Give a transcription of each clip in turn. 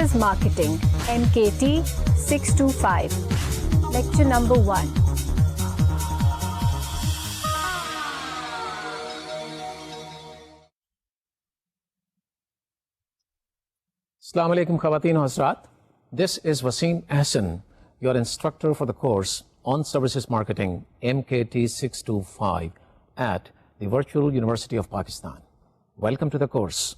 Services Marketing, MKT 625. Lecture number 1. Assalamu alaikum Khawateen wa Hazrat. This is Wasim Ahsan, your instructor for the course on Services Marketing, MKT 625 at the Virtual University of Pakistan. Welcome to the course.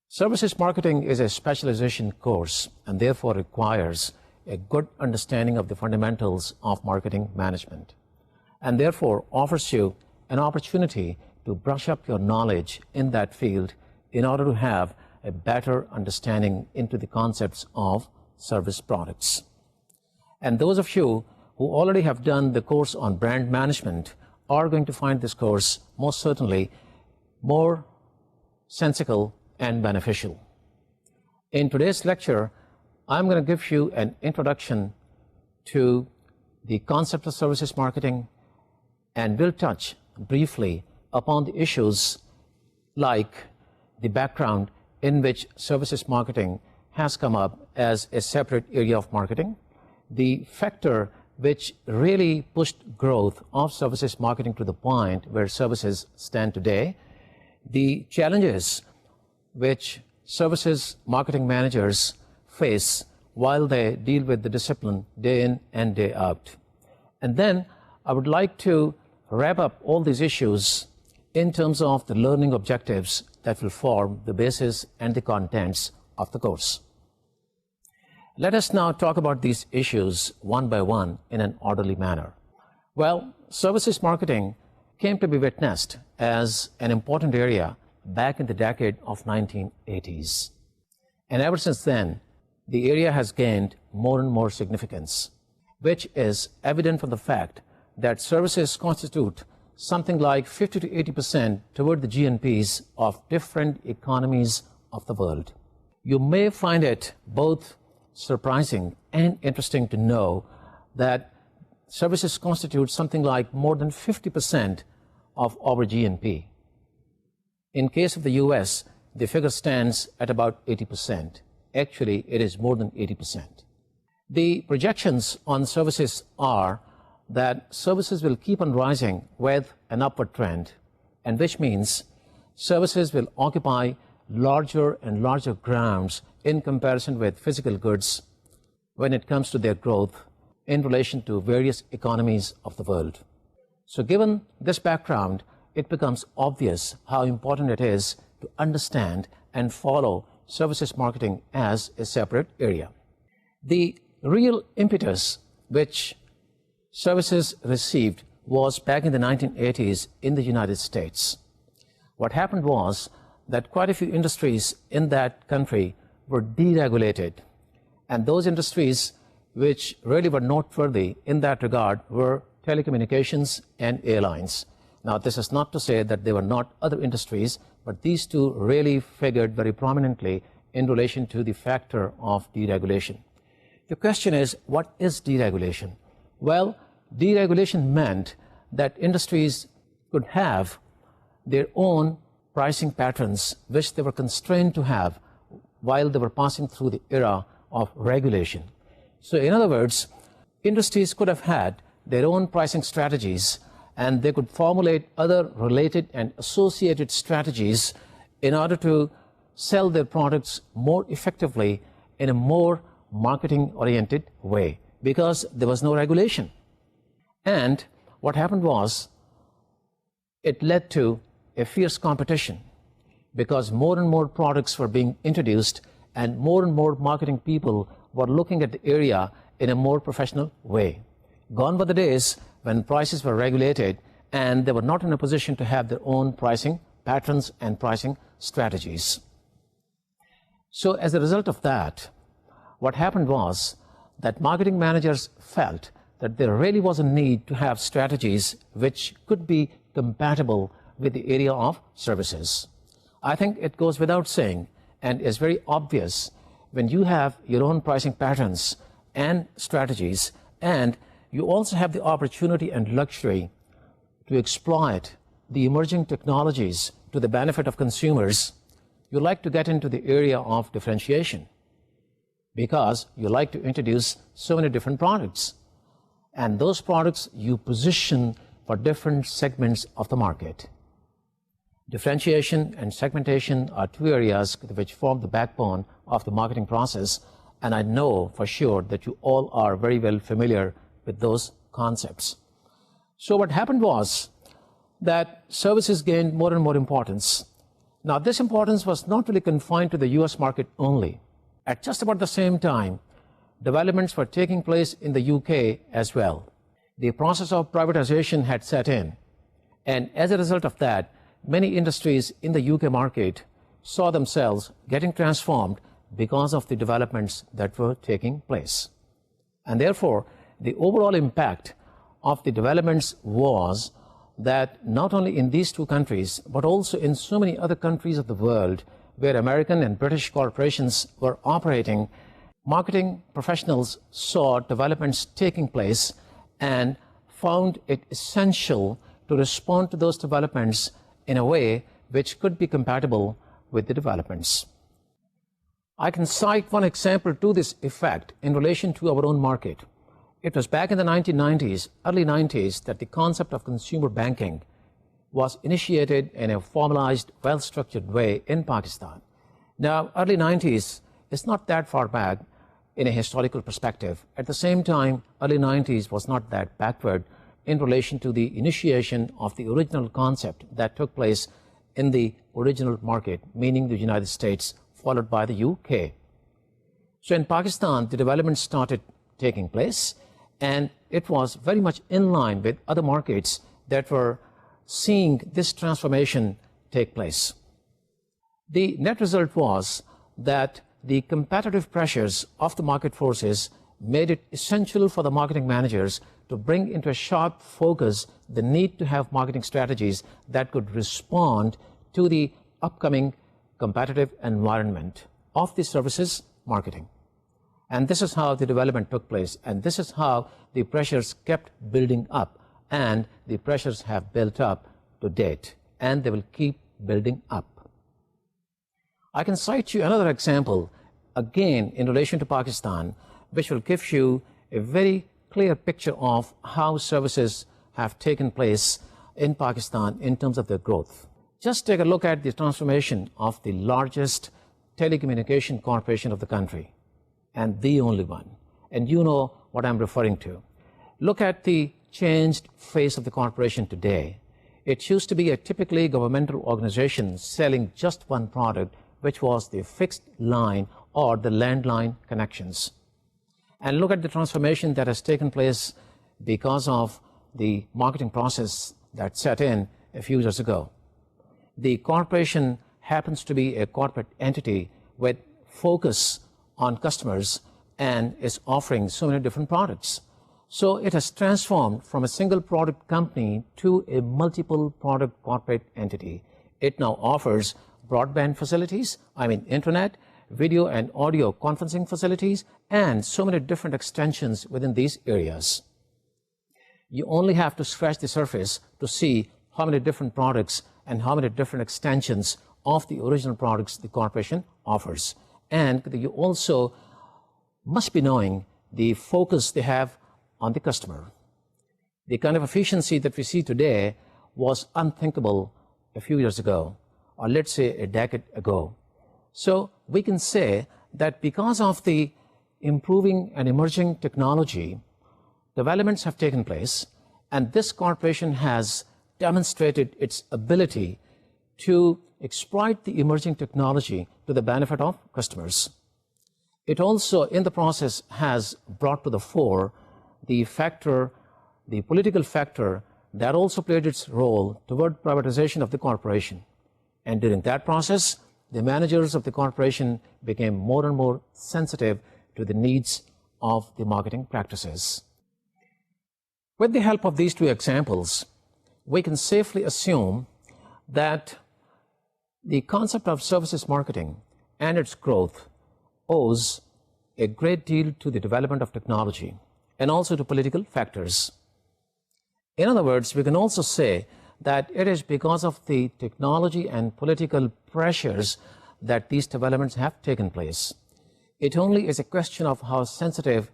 Services Marketing is a specialization course and therefore requires a good understanding of the fundamentals of marketing management, and therefore offers you an opportunity to brush up your knowledge in that field in order to have a better understanding into the concepts of service products. And those of you who already have done the course on brand management are going to find this course most certainly more sensical and beneficial. In today's lecture, I'm going to give you an introduction to the concept of services marketing, and will touch briefly upon the issues like the background in which services marketing has come up as a separate area of marketing, the factor which really pushed growth of services marketing to the point where services stand today, the challenges which services marketing managers face while they deal with the discipline day in and day out. And then I would like to wrap up all these issues in terms of the learning objectives that will form the basis and the contents of the course. Let us now talk about these issues one by one in an orderly manner. Well, services marketing came to be witnessed as an important area back in the decade of 1980s. And ever since then, the area has gained more and more significance, which is evident from the fact that services constitute something like 50 to 80% toward the GNPs of different economies of the world. You may find it both surprising and interesting to know that services constitute something like more than 50% of our GNP. In case of the US, the figure stands at about 80%. Actually, it is more than 80%. The projections on services are that services will keep on rising with an upward trend, and which means services will occupy larger and larger grounds in comparison with physical goods when it comes to their growth in relation to various economies of the world. So given this background, it becomes obvious how important it is to understand and follow services marketing as a separate area. The real impetus which services received was back in the 1980s in the United States. What happened was that quite a few industries in that country were deregulated, and those industries which really were noteworthy in that regard were telecommunications and airlines. Now, this is not to say that there were not other industries, but these two really figured very prominently in relation to the factor of deregulation. The question is, what is deregulation? Well, deregulation meant that industries could have their own pricing patterns which they were constrained to have while they were passing through the era of regulation. So in other words, industries could have had their own pricing strategies, and they could formulate other related and associated strategies in order to sell their products more effectively in a more marketing-oriented way, because there was no regulation. And what happened was, it led to a fierce competition, because more and more products were being introduced and more marketing people were looking at the area in a more professional way. Gone were the days when prices were regulated and they were not in a position to have their own pricing patterns and pricing strategies. So as a result of that, what happened was that marketing managers felt that there really was a need to have strategies which could be compatible with the area of services. I think it goes without saying and is very obvious when you have your own pricing patterns and strategies, and you also have the opportunity and luxury to exploit the emerging technologies to the benefit of consumers, you like to get into the area of differentiation. because you like to introduce so many different products. And those products you position for different segments of the market. Differentiation and segmentation are two areas which form the backbone of the marketing process, and I know for sure that you all are very well familiar with those concepts. So what happened was that services gained more and more importance. Now, this importance was not really confined to the US market only. At just about the same time, developments were taking place in the UK as well. The process of privatization had set in, and as a result of that, many industries in the UK market saw themselves getting transformed because of the developments that were taking place. And therefore, the overall impact of the developments was that not only in these two countries, but also in so many other countries of the world where American and British corporations were operating, marketing professionals saw developments taking place and found it essential to respond to those developments in a way which could be compatible with the developments. I can cite one example to this effect in relation to our own market. It was back in the 1990s, early 90s, that the concept of consumer banking was initiated in a formalized, well-structured way in Pakistan. Now, early 90s is not that far back in a historical perspective. At the same time, early 90s was not that backward in relation to the initiation of the original concept that took place in the original market, meaning the United States, followed by the UK. So in Pakistan, the development started taking place, and it was very much in line with other markets that were seeing this transformation take place. The net result was that the competitive pressures of the market forces made it essential for the marketing managers to bring into a sharp focus the need to have marketing strategies that could respond to the upcoming competitive environment of the services marketing. And this is how the development took place, and this is how the pressures kept building up, and the pressures have built up to date, and they will keep building up. I can cite you another example, again in relation to Pakistan, which will give you a very clear picture of how services have taken place in Pakistan in terms of their growth. Just take a look at the transformation of the largest telecommunication corporation of the country, and the only one. And you know what I'm referring to. Look at the changed face of the corporation today. It used to be a typically governmental organization selling just one product, which was the fixed line or the landline connections. And look at the transformation that has taken place because of the marketing process that set in a few years ago. The corporation happens to be a corporate entity with focus on customers and is offering so many different products. So it has transformed from a single product company to a multiple product corporate entity. It now offers broadband facilities, internet, video and audio conferencing facilities, and so many different extensions within these areas. You only have to scratch the surface to see how many different products and how many different extensions of the original products the corporation offers. And you also must be knowing the focus they have on the customer. The kind of efficiency that we see today was unthinkable a few years ago, or let's say a decade ago. So we can say that because of the improving and emerging technology, developments have taken place, and this corporation has demonstrated its ability to exploit the emerging technology to the benefit of customers. It also, in the process, has brought to the fore the political factor that also played its role toward privatization of the corporation. And during that process, the managers of the corporation became more and more sensitive to the needs of the marketing practices. With the help of these two examples, we can safely assume that the concept of services marketing and its growth owes a great deal to the development of technology and also to political factors. In other words, we can also say that it is because of the technology and political pressures that these developments have taken place. It only is a question of how sensitive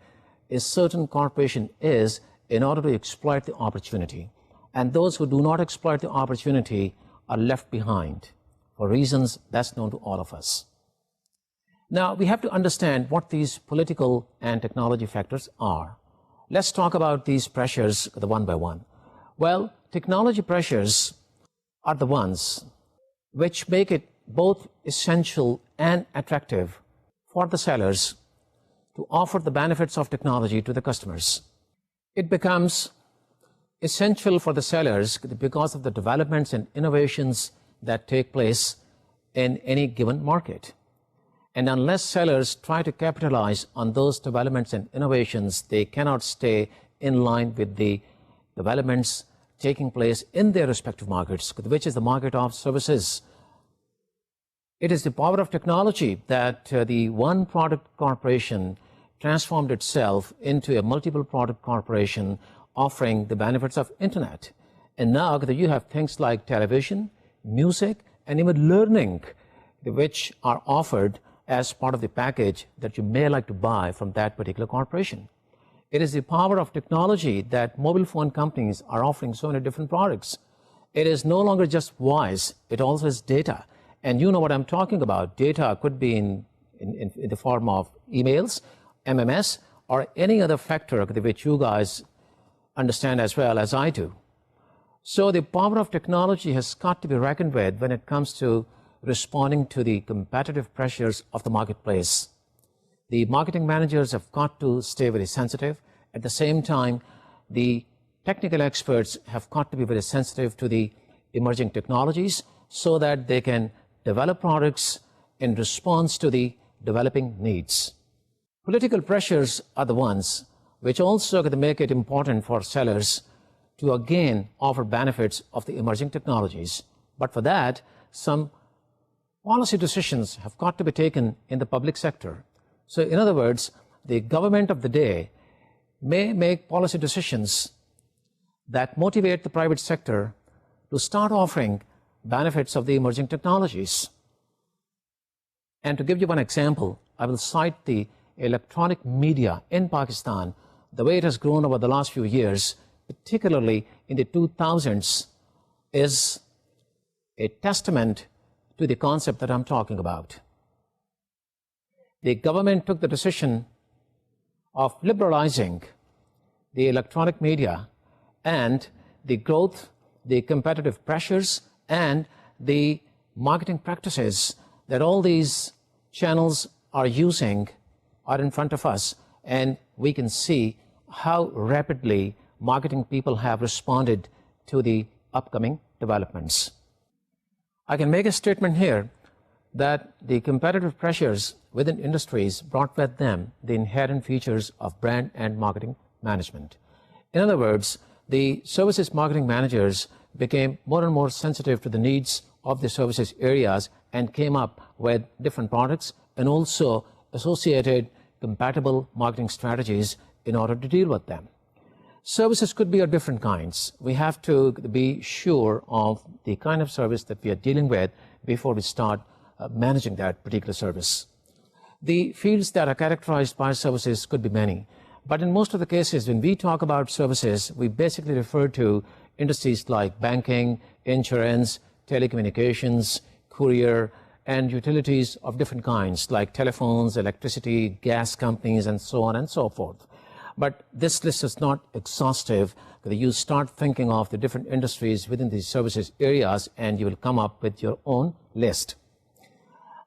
a certain corporation is in order to exploit the opportunity. And those who do not exploit the opportunity are left behind for reasons best known to all of us. Now, we have to understand what these political and technology factors are. Let's talk about these pressures one by one. Well, technology pressures are the ones which make it both essential and attractive for the sellers to offer the benefits of technology to the customers. It becomes essential for the sellers because of the developments and innovations that take place in any given market. And unless sellers try to capitalize on those developments and innovations, they cannot stay in line with the developments taking place in their respective markets, which is the market of services. It is the power of technology that the one product corporation transformed itself into a multiple product corporation offering the benefits of internet. And now you have things like television, music, and even learning, which are offered as part of the package that you may like to buy from that particular corporation. It is the power of technology that mobile phone companies are offering so many different products. It is no longer just voice, it also is data. And you know what I'm talking about. Data could be in the form of emails, MMS, or any other factor which you guys understand as well as I do. So the power of technology has got to be reckoned with when it comes to responding to the competitive pressures of the marketplace. The marketing managers have got to stay very sensitive. At the same time, the technical experts have got to be very sensitive to the emerging technologies so that they can develop products in response to the developing needs. Political pressures are the ones which also make it important for sellers to again offer benefits of the emerging technologies. But for that, some policy decisions have got to be taken in the public sector. So in other words, the government of the day may make policy decisions that motivate the private sector to start offering benefits of the emerging technologies. And to give you one example, I will cite the electronic media in Pakistan. The way it has grown over the last few years, particularly in the 2000s, is a testament to the concept that I'm talking about. The government took the decision of liberalizing the electronic media, and the growth, the competitive pressures, and the marketing practices that all these channels are using are in front of us, and we can see how rapidly marketing people have responded to the upcoming developments. I can make a statement here that the competitive pressures within industries brought with them the inherent features of brand and marketing management. In other words, the services marketing managers became more and more sensitive to the needs of the services areas and came up with different products and also associated compatible marketing strategies in order to deal with them. Services could be of different kinds. We have to be sure of the kind of service that we are dealing with before we start managing that particular service. The fields that are characterized by services could be many, but in most of the cases when we talk about services, we basically refer to industries like banking, insurance, telecommunications, courier, and utilities of different kinds like telephones, electricity, gas companies, and so on and so forth. But this list is not exhaustive. You start thinking of the different industries within these services areas and you will come up with your own list.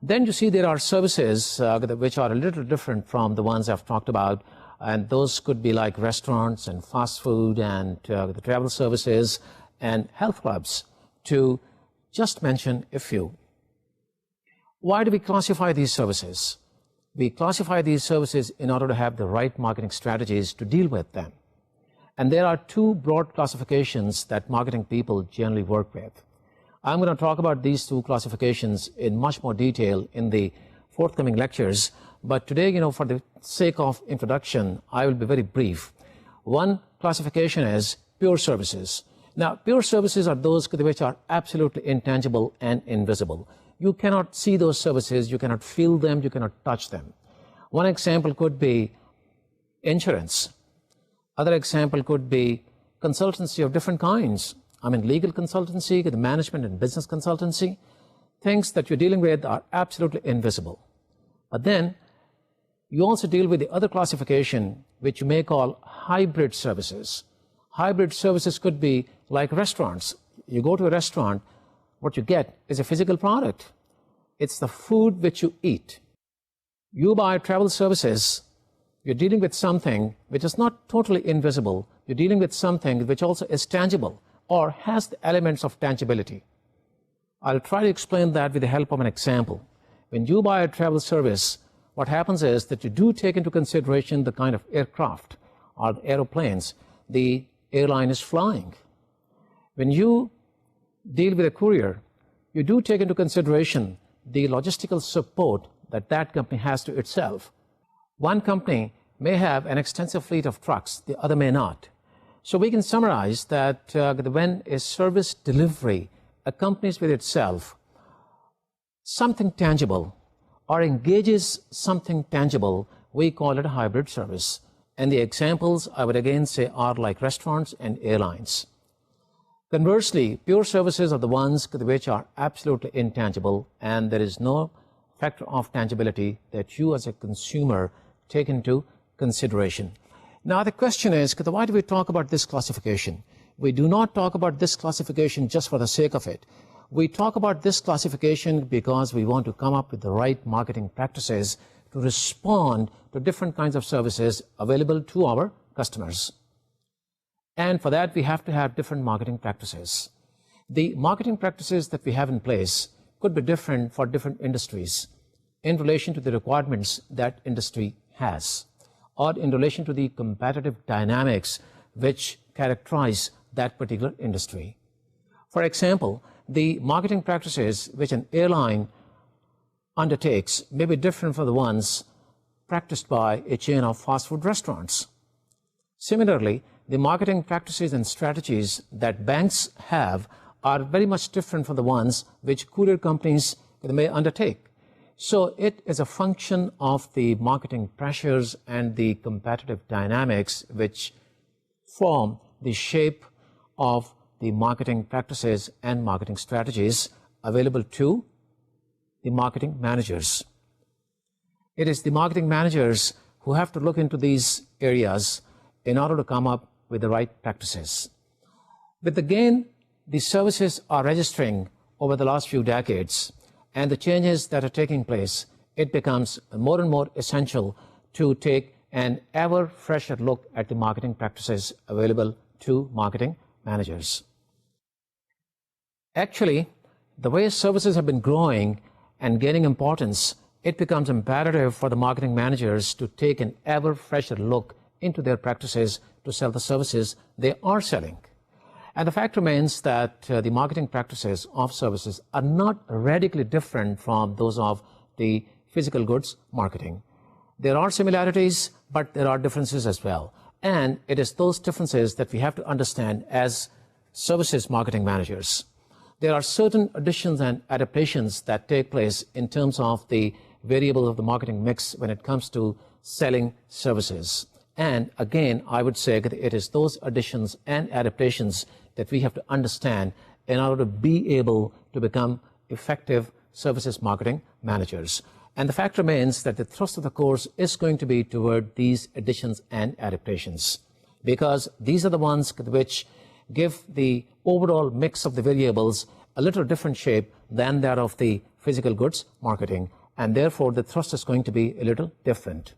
Then you see there are services which are a little different from the ones I've talked about, and those could be like restaurants and fast food and the travel services and health clubs, to just mention a few. Why do we classify these services? We classify these services in order to have the right marketing strategies to deal with them. And there are two broad classifications that marketing people generally work with. I'm going to talk about these two classifications in much more detail in the forthcoming lectures. But today, for the sake of introduction, I will be very brief. One classification is pure services. Now, pure services are those which are absolutely intangible and invisible. You cannot see those services, you cannot feel them, you cannot touch them. One example could be insurance. Other example could be consultancy of different kinds. I mean, legal consultancy, the management and business consultancy. Things that you're dealing with are absolutely invisible. But then you also deal with the other classification, which you may call hybrid services. Hybrid services could be like restaurants. You go to a restaurant, what you get is a physical product. It's the food which you eat. You buy travel services, you're dealing with something which is not totally invisible. You're dealing with something which also is tangible or has the elements of tangibility. I'll try to explain that with the help of an example. When you buy a travel service, what happens is that you do take into consideration the kind of aircraft or the aeroplanes the airline is flying. When you deal with a courier, you do take into consideration the logistical support that that company has to itself. One company may have an extensive fleet of trucks, the other may not. So we can summarize that when a service delivery accompanies with itself something tangible or engages something tangible, we call it a hybrid service. And the examples, I would again say, are like restaurants and airlines. Conversely, pure services are the ones which are absolutely intangible, and there is no factor of tangibility that you as a consumer take into consideration. Now the question is, why do we talk about this classification? We do not talk about this classification just for the sake of it. We talk about this classification because we want to come up with the right marketing practices to respond to different kinds of services available to our customers. And for that, we have to have different marketing practices. The marketing practices that we have in place could be different for different industries in relation to the requirements that industry has, or in relation to the competitive dynamics which characterize that particular industry. For example, the marketing practices which an airline undertakes may be different from the ones practiced by a chain of fast food restaurants. Similarly, the marketing practices and strategies that banks have are very much different from the ones which courier companies may undertake. So it is a function of the marketing pressures and the competitive dynamics which form the shape of the marketing practices and marketing strategies available to the marketing managers. It is the marketing managers who have to look into these areas in order to come up with the right practices. With the gain the services are registering over the last few decades and the changes that are taking place, it becomes more and more essential to take an ever fresher look at the marketing practices available to marketing managers. Actually, the way services have been growing and gaining importance, it becomes imperative for the marketing managers to take an ever fresher look into their practices to sell the services they are selling. And the fact remains that the marketing practices of services are not radically different from those of the physical goods marketing. There are similarities, but there are differences as well. And it is those differences that we have to understand as services marketing managers. There are certain additions and adaptations that take place in terms of the variables of the marketing mix when it comes to selling services. And again, I would say that it is those additions and adaptations that we have to understand in order to be able to become effective services marketing managers. And the fact remains that the thrust of the course is going to be toward these additions and adaptations, because these are the ones which give the overall mix of the variables a little different shape than that of the physical goods marketing, and therefore the thrust is going to be a little different.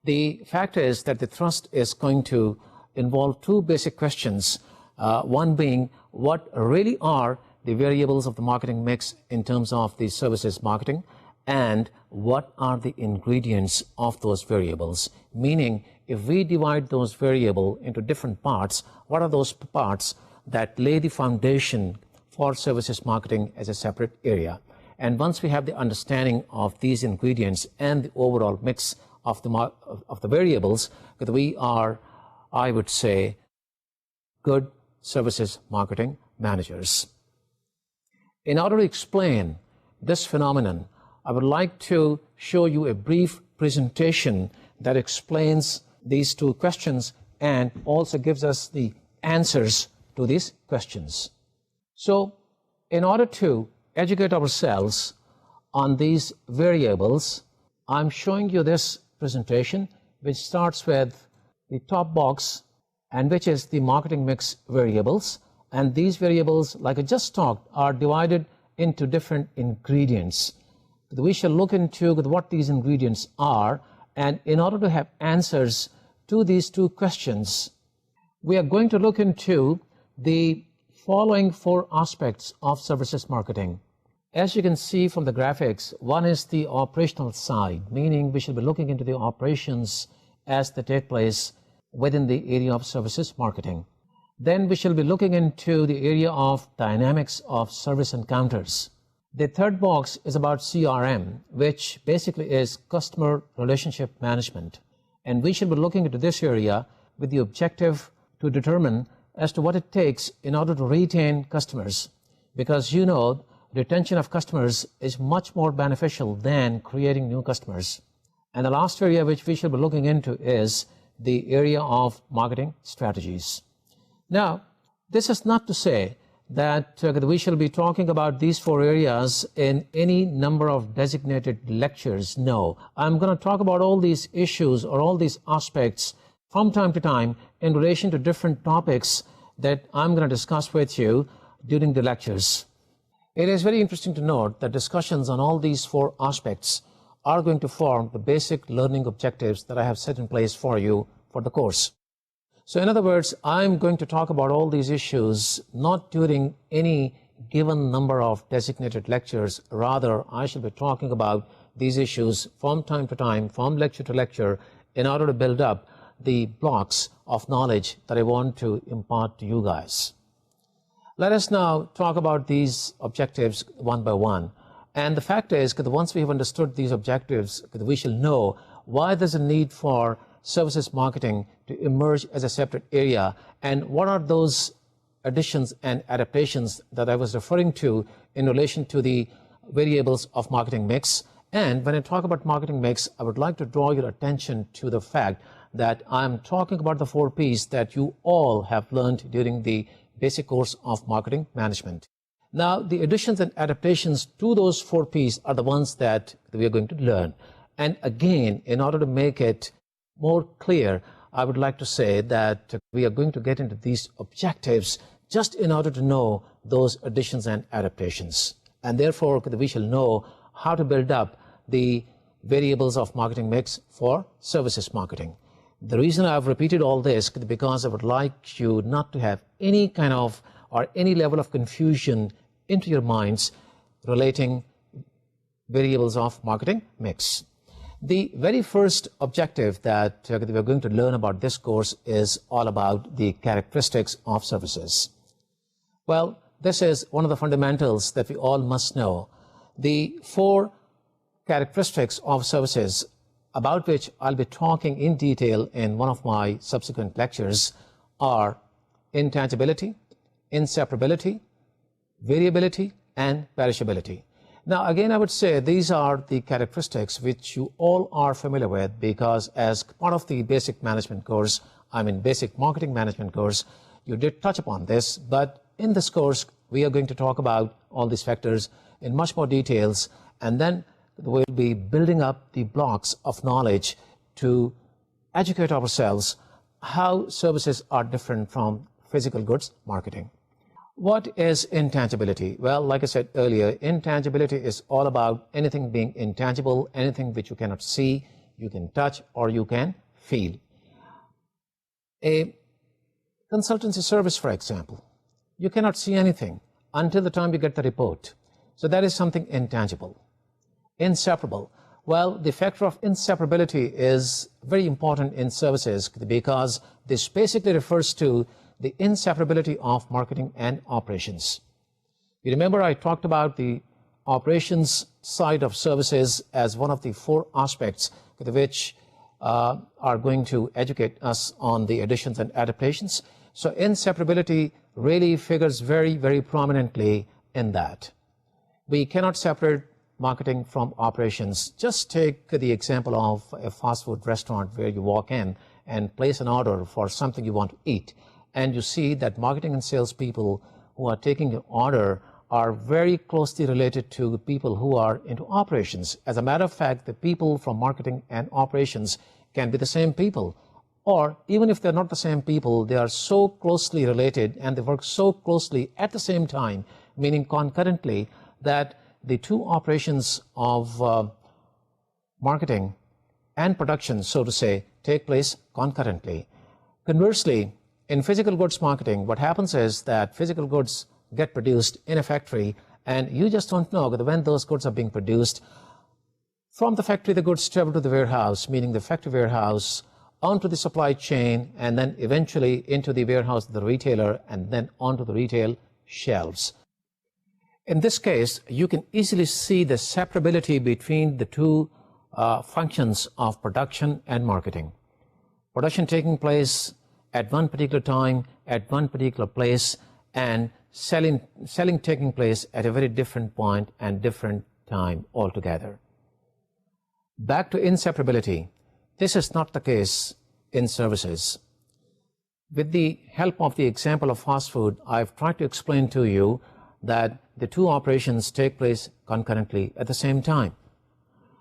The fact is that the thrust is going to involve two basic questions, one being what really are the variables of the marketing mix in terms of the services marketing, and what are the ingredients of those variables, meaning if we divide those variables into different parts, what are those parts that lay the foundation for services marketing as a separate area. And once we have the understanding of these ingredients and the overall mix of the variables, we are, I would say, good services marketing managers. In order to explain this phenomenon, I would like to show you a brief presentation that explains these two questions and also gives us the answers to these questions. So, in order to educate ourselves on these variables, I'm showing you this presentation which starts with the top box and which is the marketing mix variables. And these variables, like I just talked, are divided into different ingredients. We shall look into what these ingredients are, and in order to have answers to these two questions, we are going to look into the following four aspects of services marketing. As you can see from the graphics, one is the operational side, meaning we should be looking into the operations as they take place within the area of services marketing. Then we shall be looking into the area of dynamics of service encounters. The third box is about CRM, which basically is customer relationship management. And we should be looking into this area with the objective to determine as to what it takes in order to retain customers. Because you know, retention of customers is much more beneficial than creating new customers. And the last area which we should be looking into is the area of marketing strategies. Now, this is not to say that we shall be talking about these four areas in any number of designated lectures. No, I'm going to talk about all these issues or all these aspects from time to time in relation to different topics that I'm going to discuss with you during the lectures. It is very interesting to note that discussions on all these four aspects are going to form the basic learning objectives that I have set in place for you for the course. So in other words, I'm going to talk about all these issues not during any given number of designated lectures. Rather, I shall be talking about these issues from time to time, from lecture to lecture, in order to build up the blocks of knowledge that I want to impart to you guys. Let us now talk about these objectives one by one. And the fact is that once we have understood these objectives, we shall know why there's a need for services marketing to emerge as a separate area, and what are those additions and adaptations that I was referring to in relation to the variables of marketing mix. And when I talk about marketing mix, I would like to draw your attention to the fact that I'm talking about the 4 P's that you all have learned during the basic course of marketing management. Now, the additions and adaptations to those 4 P's are the ones that we are going to learn. And again, in order to make it more clear, I would like to say that we are going to get into these objectives just in order to know those additions and adaptations. And therefore, we shall know how to build up the variables of marketing mix for services marketing. The reason I've repeated all this is because I would like you not to have any kind of or any level of confusion into your minds relating variables of marketing mix. The very first objective that we're going to learn about this course is all about the characteristics of services. Well, this is one of the fundamentals that we all must know. The 4 characteristics of services about which I'll be talking in detail in one of my subsequent lectures are intangibility, inseparability, variability, and perishability. Now, again, I would say these are the characteristics which you all are familiar with, because as part of the basic management course, basic marketing management course, you did touch upon this, but in this course, we are going to talk about all these factors in much more details, and then we'll be building up the blocks of knowledge to educate ourselves how services are different from physical goods marketing. What is intangibility? Well, like I said earlier, intangibility is all about anything being intangible, anything which you cannot see, you can touch, or you can feel. A consultancy service, for example, you cannot see anything until the time you get the report. So that is something intangible. Inseparable. Well, the factor of inseparability is very important in services because this basically refers to the inseparability of marketing and operations. You remember I talked about the operations side of services as one of the 4 aspects which are going to educate us on the additions and adaptations. So inseparability really figures very, very prominently in that. We cannot separate marketing from operations. Just take the example of a fast food restaurant where you walk in and place an order for something you want to eat, and you see that marketing and sales people who are taking your order are very closely related to the people who are into operations. As a matter of fact, the people from marketing and operations can be the same people, or even if they're not the same people, they are so closely related and they work so closely at the same time, meaning concurrently, that the two operations of marketing and production, so to say, take place concurrently. Conversely, in physical goods marketing, what happens is that physical goods get produced in a factory, and you just don't know that when those goods are being produced. From the factory, the goods travel to the warehouse, meaning the factory warehouse, onto the supply chain, and then eventually into the warehouse of the retailer, and then onto the retail shelves. In this case, you can easily see the separability between the two functions of production and marketing. Production taking place at one particular time, at one particular place, and selling taking place at a very different point and different time altogether. Back to inseparability. This is not the case in services. With the help of the example of fast food, I've tried to explain to you that the two operations take place concurrently at the same time.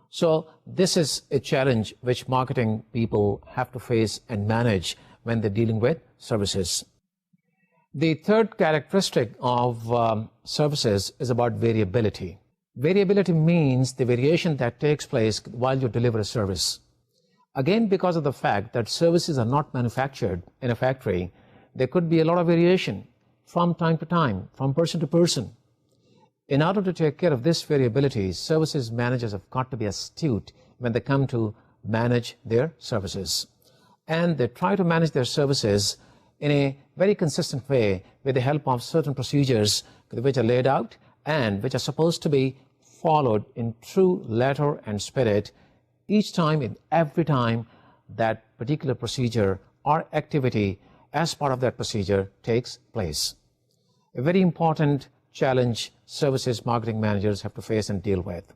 So this is a challenge which marketing people have to face and manage when they're dealing with services. The third characteristic of services is about variability. Variability means the variation that takes place while you deliver a service. Again, because of the fact that services are not manufactured in a factory, there could be a lot of variation from time to time, from person to person. In order to take care of this variability, services managers have got to be astute when they come to manage their services. And they try to manage their services in a very consistent way with the help of certain procedures which are laid out and which are supposed to be followed in true letter and spirit each time, in every time that particular procedure or activity as part of that procedure takes place. A very important challenge services marketing managers have to face and deal with.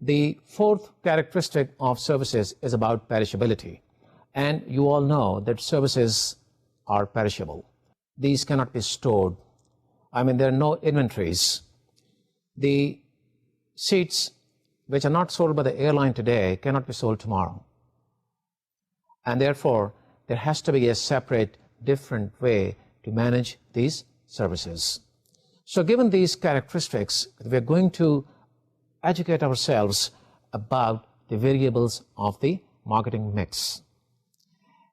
The fourth characteristic of services is about perishability. And you all know that services are perishable. These cannot be stored. I mean, there are no inventories. The seats which are not sold by the airline today cannot be sold tomorrow. And therefore, there has to be a separate, different way to manage these services. So given these characteristics, we are going to educate ourselves about the variables of the marketing mix.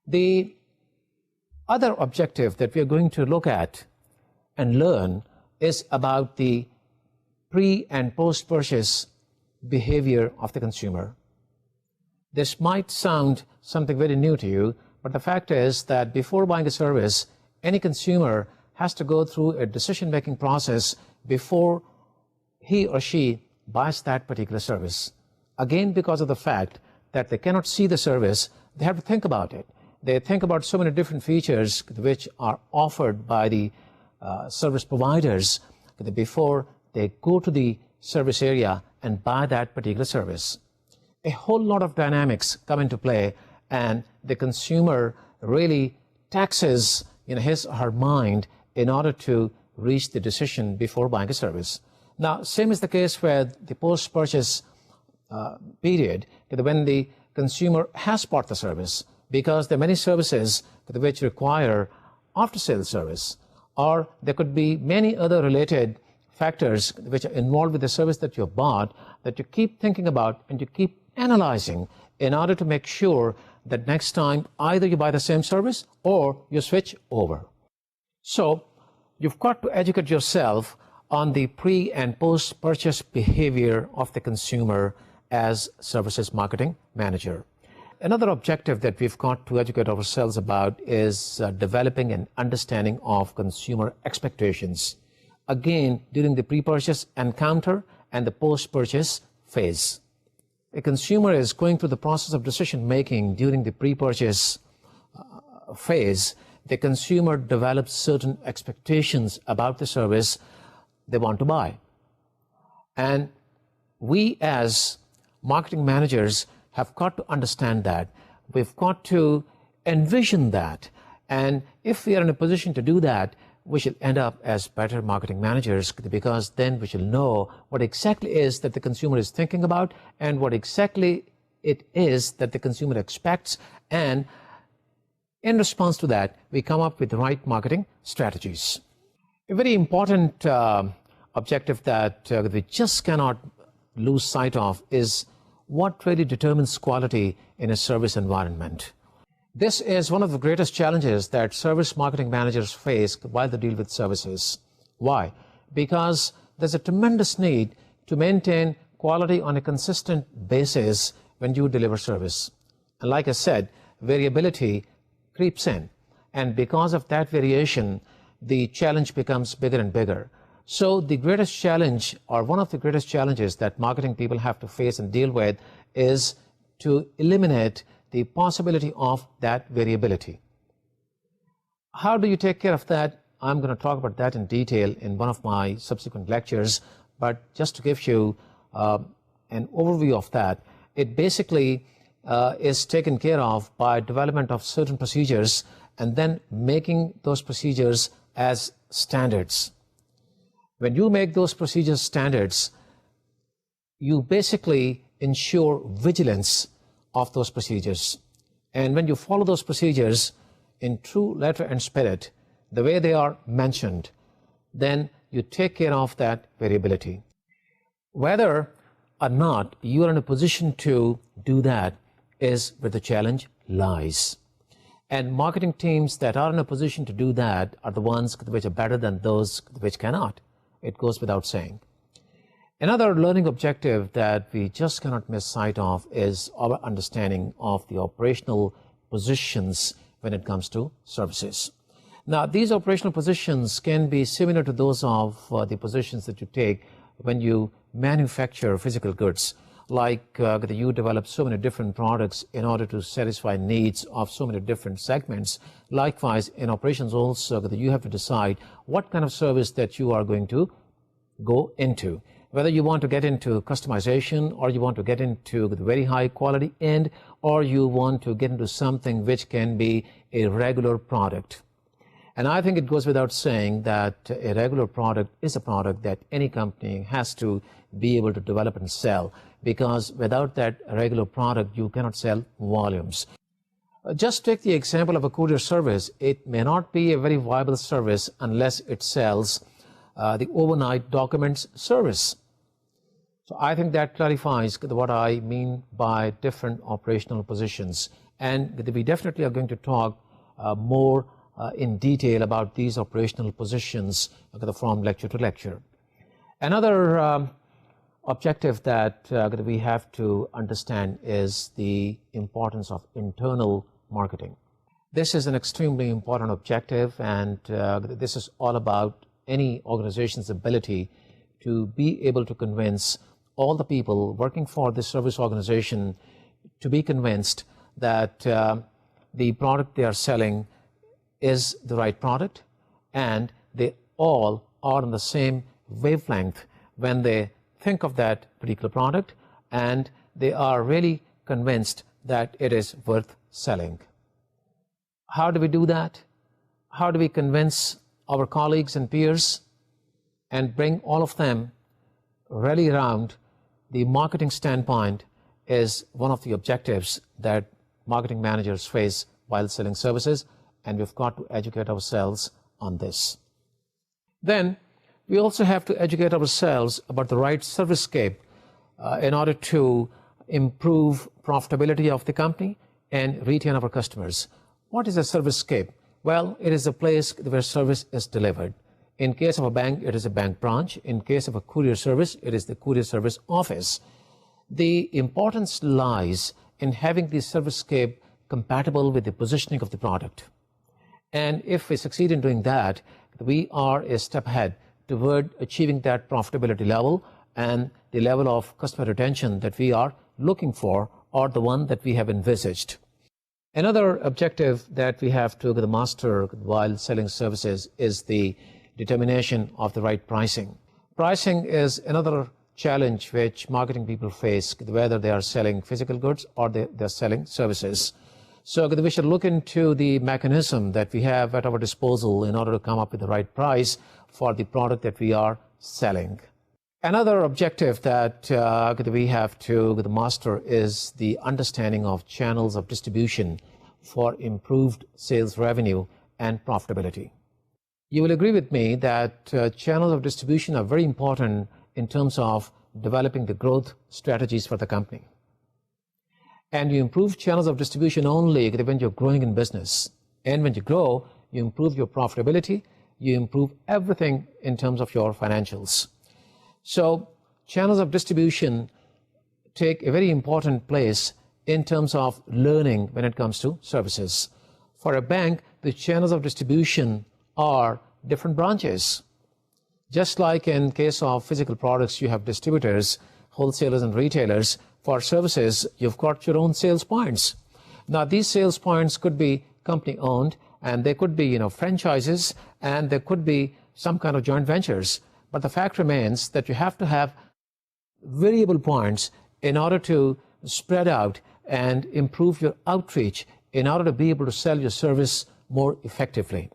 The other objective that we are going to look at and learn is about the pre- and post-purchase behavior of the consumer. This might sound something very new to you, but the fact is that before buying a service, any consumer has to go through a decision-making process before he or she buys that particular service. Again, because of the fact that they cannot see the service, they have to think about it. They think about so many different features which are offered by the service providers before they go to the service area and buy that particular service. A whole lot of dynamics come into play, and the consumer really taxes his or her mind in order to reach the decision before buying a service. Now, same is the case with the post-purchase period, when the consumer has bought the service, because there are many services which require after-sales service, or there could be many other related factors which are involved with the service that you have bought that you keep thinking about and you keep analyzing in order to make sure that next time either you buy the same service or you switch over. So you've got to educate yourself on the pre- and post-purchase behavior of the consumer as services marketing manager. Another objective that we've got to educate ourselves about is developing an understanding of consumer expectations. Again, during the pre-purchase encounter and the post-purchase phase. A consumer is going through the process of decision-making during the pre-purchase phase. The consumer develops certain expectations about the service they want to buy. And we as marketing managers have got to understand that. We've got to envision that. And if we are in a position to do that, we shall end up as better marketing managers, because then we shall know what exactly is that the consumer is thinking about and what exactly it is that the consumer expects. And in response to that, we come up with the right marketing strategies. A very important objective that we just cannot lose sight of is what really determines quality in a service environment. This is one of the greatest challenges that service marketing managers face while they deal with services. Why? Because there's a tremendous need to maintain quality on a consistent basis when you deliver service. And like I said, variability creeps in. And because of that variation, the challenge becomes bigger and bigger. So the greatest challenge, or one of the greatest challenges that marketing people have to face and deal with, is to eliminate the possibility of that variability. How do you take care of that? I'm going to talk about that in detail in one of my subsequent lectures, but just to give you an overview of that, it basically is taken care of by development of certain procedures and then making those procedures as standards. When you make those procedures standards, you basically ensure vigilance of those procedures. And when you follow those procedures in true letter and spirit, the way they are mentioned, then you take care of that variability. Whether or not you are in a position to do that is where the challenge lies. And marketing teams that are in a position to do that are the ones which are better than those which cannot. It goes without saying. Another learning objective that we just cannot miss sight of is our understanding of the operational positions when it comes to services. Now, these operational positions can be similar to those of the positions that you take when you manufacture physical goods, like you develop so many different products in order to satisfy needs of so many different segments. Likewise, in operations also, you have to decide what kind of service that you are going to go into. Whether you want to get into customization, or you want to get into the very high quality end, or you want to get into something which can be a regular product. And I think it goes without saying that a regular product is a product that any company has to be able to develop and sell, because without that regular product, you cannot sell volumes. Just take the example of a courier service. It may not be a very viable service unless it sells the overnight documents service. So I think that clarifies what I mean by different operational positions. And we definitely are going to talk more in detail about these operational positions from lecture to lecture. Another objective that we have to understand is the importance of internal marketing. This is an extremely important objective, and this is all about any organization's ability to be able to convince all the people working for this service organization to be convinced that the product they are selling is the right product, and they all are on the same wavelength when they think of that particular product, and they are really convinced that it is worth selling. How do we do that? How do we convince our colleagues and peers and bring all of them really around the marketing standpoint is one of the objectives that marketing managers face while selling services, and we've got to educate ourselves on this. Then we also have to educate ourselves about the right service scape in order to improve profitability of the company and retain our customers. What is a service scape? Well, it is a place where service is delivered. In case of a bank, it is a bank branch. In case of a courier service, it is the courier service office. The importance lies in having the service scape compatible with the positioning of the product. And if we succeed in doing that, we are a step ahead toward achieving that profitability level and the level of customer retention that we are looking for, or the one that we have envisaged. Another objective that we have to master while selling services is the determination of the right pricing. Pricing is another challenge which marketing people face, whether they are selling physical goods or they're selling services. So we should look into the mechanism that we have at our disposal in order to come up with the right price for the product that we are selling. Another objective that we have to master is the understanding of channels of distribution for improved sales revenue and profitability. You will agree with me that channels of distribution are very important in terms of developing the growth strategies for the company. And you improve channels of distribution only when you're growing in business. And when you grow, you improve your profitability, you improve everything in terms of your financials. So channels of distribution take a very important place in terms of learning when it comes to services. For a bank, the channels of distribution are different branches. Just like in case of physical products, you have distributors, wholesalers and retailers. For services, you've got your own sales points. Now, these sales points could be company-owned, and they could be, franchises, and there could be some kind of joint ventures. But the fact remains that you have to have variable points in order to spread out and improve your outreach in order to be able to sell your service more effectively.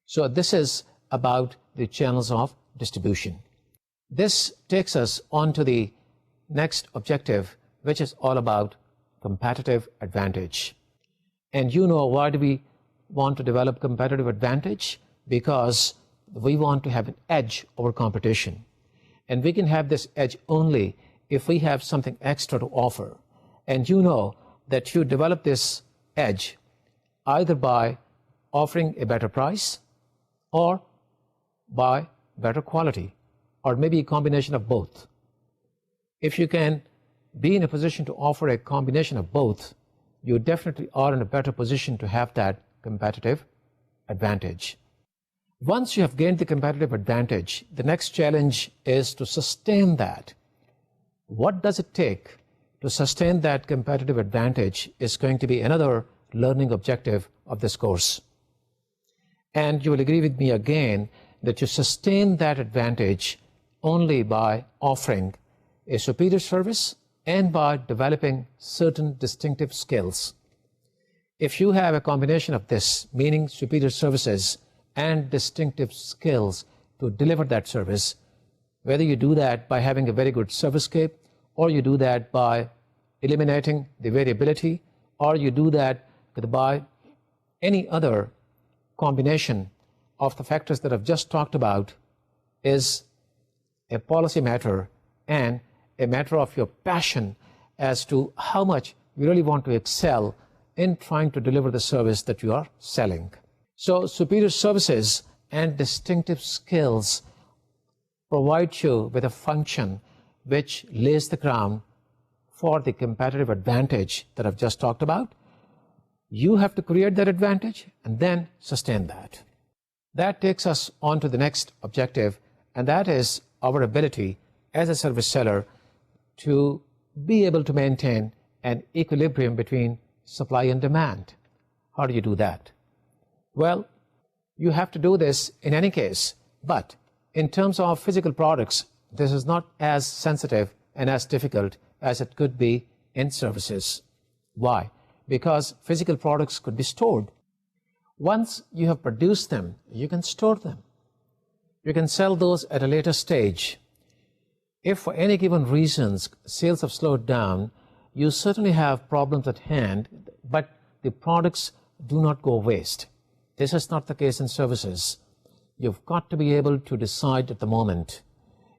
So this is about the channels of distribution. This takes us on to the next objective, which is all about competitive advantage. And why do we want to develop competitive advantage? Because we want to have an edge over competition. And we can have this edge only if we have something extra to offer. And that you develop this edge either by offering a better price or by better quality, or maybe a combination of both. If you can be in a position to offer a combination of both, you definitely are in a better position to have that competitive advantage. Once you have gained the competitive advantage, the next challenge is to sustain that. What does it take to sustain that competitive advantage is going to be another learning objective of this course. And you will agree with me again that you sustain that advantage only by offering a superior service and by developing certain distinctive skills. If you have a combination of this, meaning superior services and distinctive skills to deliver that service, whether you do that by having a very good servicescape, or you do that by eliminating the variability, or you do that by any other combination of the factors that I've just talked about, is a policy matter and a matter of your passion as to how much you really want to excel in trying to deliver the service that you are selling. So superior services and distinctive skills provide you with a function which lays the ground for the competitive advantage that I've just talked about. You have to create that advantage and then sustain that. That takes us on to the next objective, and that is our ability as a service seller to be able to maintain an equilibrium between supply and demand. How do you do that? Well, you have to do this in any case, but in terms of physical products, this is not as sensitive and as difficult as it could be in services. Why? Because physical products could be stored. Once you have produced them, you can store them. You can sell those at a later stage. If for any given reasons sales have slowed down, you certainly have problems at hand, but the products do not go waste. This is not the case in services. You've got to be able to decide at the moment.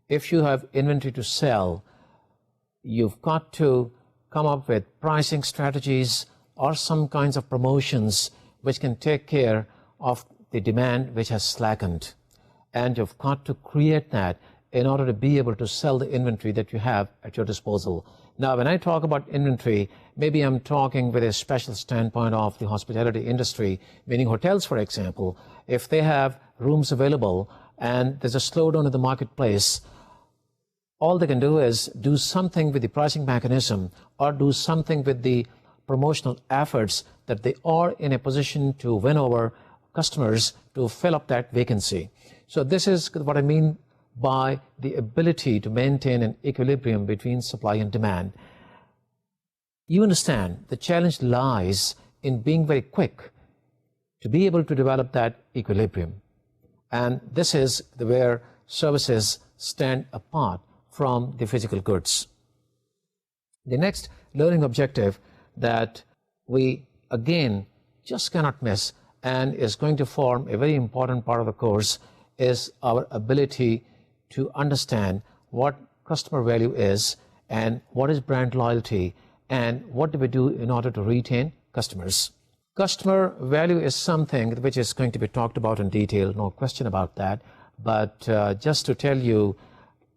If you have inventory to sell, you've got to come up with pricing strategies or some kinds of promotions which can take care of the demand which has slackened. And you've got to create that in order to be able to sell the inventory that you have at your disposal. Now, when I talk about inventory, maybe I'm talking with a special standpoint of the hospitality industry, meaning hotels, for example. If they have rooms available and there's a slowdown in the marketplace, all they can do is do something with the pricing mechanism or do something with the promotional efforts that they are in a position to win over customers to fill up that vacancy. So this is what I mean by the ability to maintain an equilibrium between supply and demand. You understand the challenge lies in being very quick to be able to develop that equilibrium. And this is where services stand apart from the physical goods. The next learning objective that we again just cannot miss and is going to form a very important part of the course is our ability to understand what customer value is and what is brand loyalty and what do we do in order to retain customers. Customer value is something which is going to be talked about in detail, no question about that. But just to tell you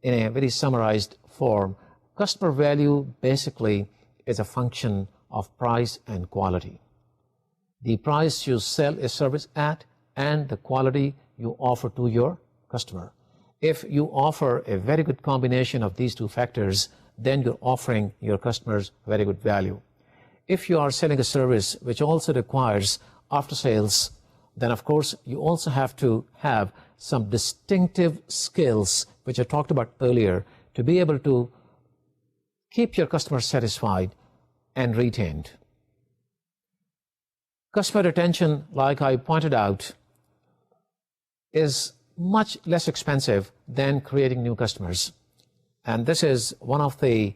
in a very summarized form, customer value basically is a function of price and quality. The price you sell a service at and the quality you offer to your customer. If you offer a very good combination of these two factors, then you're offering your customers very good value. If you are selling a service which also requires after sales, then of course you also have to have some distinctive skills which I talked about earlier to be able to keep your customers satisfied and retained. Customer retention, like I pointed out, is much less expensive than creating new customers. And this is one of the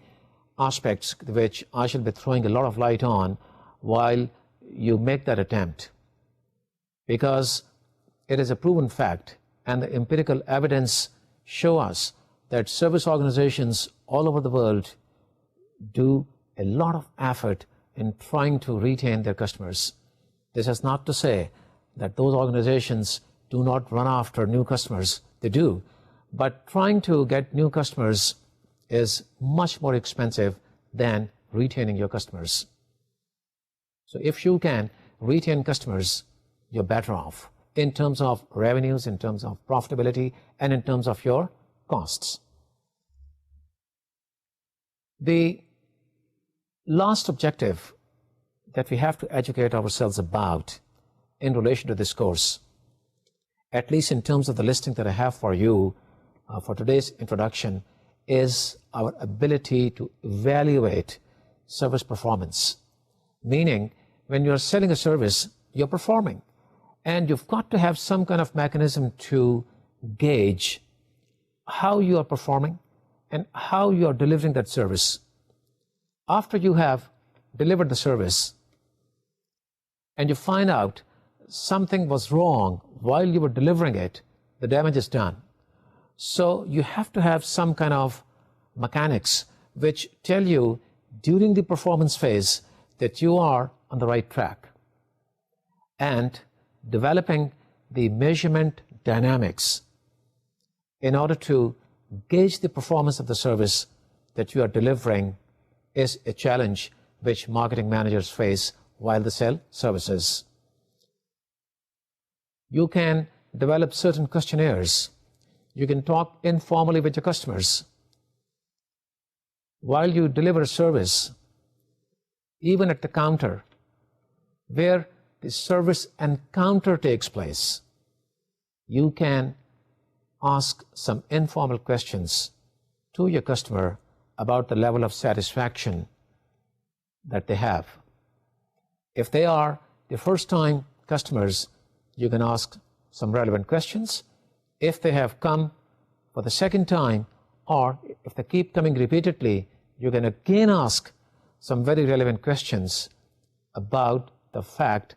aspects which I shall be throwing a lot of light on while you make that attempt, because it is a proven fact and the empirical evidence show us that service organizations all over the world do a lot of effort in trying to retain their customers. This is not to say that those organizations do not run after new customers. They do, but trying to get new customers is much more expensive than retaining your customers. So if you can retain customers, you're better off in terms of revenues, in terms of profitability, and in terms of your costs. The last objective that we have to educate ourselves about in relation to this course, at least in terms of the listing that I have for you for today's introduction, is our ability to evaluate service performance. Meaning, when you're selling a service, you're performing, and you've got to have some kind of mechanism to gauge how you are performing and how you are delivering that service. After you have delivered the service and you find out something was wrong while you were delivering it, the damage is done. So you have to have some kind of mechanics which tell you during the performance phase that you are on the right track, and developing the measurement dynamics in order to gauge the performance of the service that you are delivering is a challenge which marketing managers face while they sell services. You can develop certain questionnaires. You can talk informally with your customers. While you deliver a service, even at the counter, where the service encounter takes place, you can ask some informal questions to your customer about the level of satisfaction that they have. If they are the first-time customers, you can ask some relevant questions. If they have come for the second time, or if they keep coming repeatedly, you can again ask some very relevant questions about the fact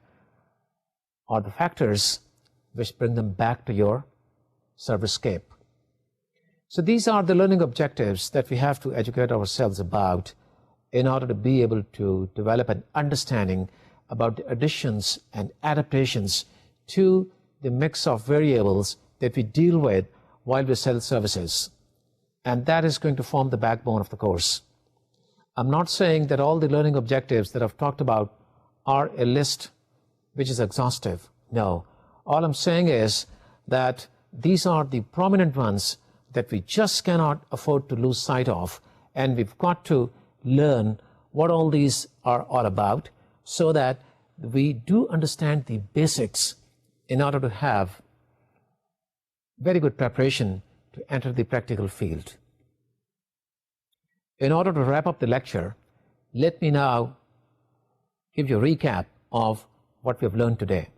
or the factors which bring them back to your servicescape. So these are the learning objectives that we have to educate ourselves about in order to be able to develop an understanding about the additions and adaptations to the mix of variables that we deal with while we sell services. And that is going to form the backbone of the course. I'm not saying that all the learning objectives that I've talked about are a list which is exhaustive. No. All I'm saying is that these are the prominent ones that we just cannot afford to lose sight of, and we've got to learn what all these are all about so that we do understand the basics in order to have very good preparation to enter the practical field. In order to wrap up the lecture, let me now give you a recap of what we have learned today.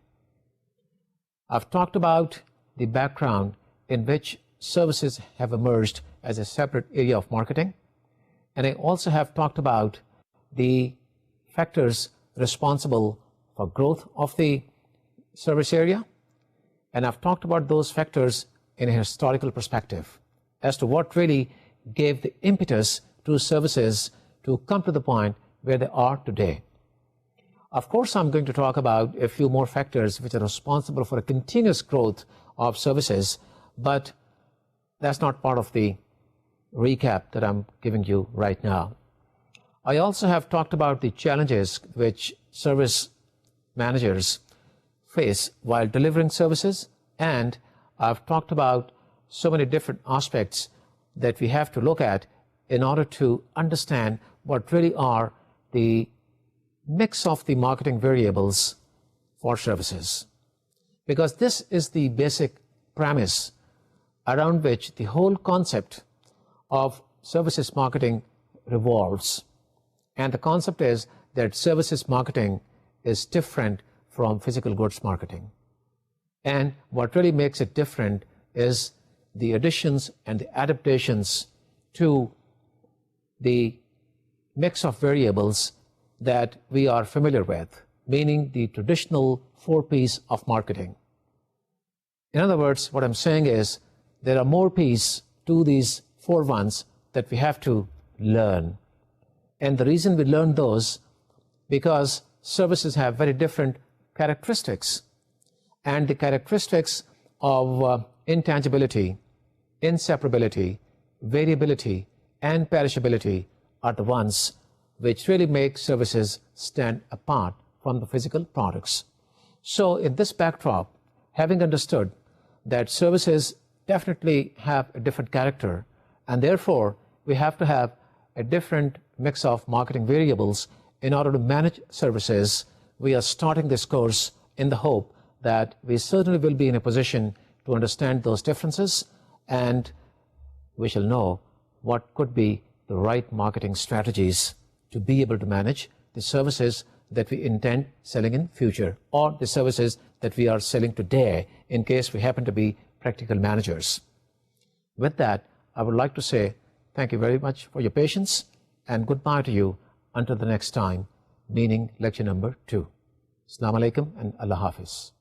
I've talked about the background in which services have emerged as a separate area of marketing, and I also have talked about the factors responsible for growth of the service area, and I've talked about those factors in a historical perspective as to what really gave the impetus to services to come to the point where they are today. Of course, I'm going to talk about a few more factors which are responsible for a continuous growth of services, but that's not part of the recap that I'm giving you right now. I also have talked about the challenges which service managers face while delivering services, and I've talked about so many different aspects that we have to look at in order to understand what really are the mix of the marketing variables for services. Because this is the basic premise around which the whole concept of services marketing revolves. And the concept is that services marketing is different from physical goods marketing. And what really makes it different is the additions and the adaptations to the mix of variables that we are familiar with, meaning the traditional 4 Ps of marketing. In other words, what I'm saying is there are more Ps to these 4 ones that we have to learn. And the reason we learn those, because services have very different characteristics, and the characteristics of intangibility, inseparability, variability, and perishability are the ones which really make services stand apart from the physical products. So in this backdrop, having understood that services definitely have a different character, and therefore we have to have a different mix of marketing variables in order to manage services, we are starting this course in the hope that we certainly will be in a position to understand those differences, and we shall know what could be the right marketing strategies to be able to manage the services that we intend selling in future, or the services that we are selling today in case we happen to be practical managers. With that, I would like to say thank you very much for your patience, and goodbye to you until the next time, meaning lecture number 2. Assalamu alaikum and Allah Hafiz.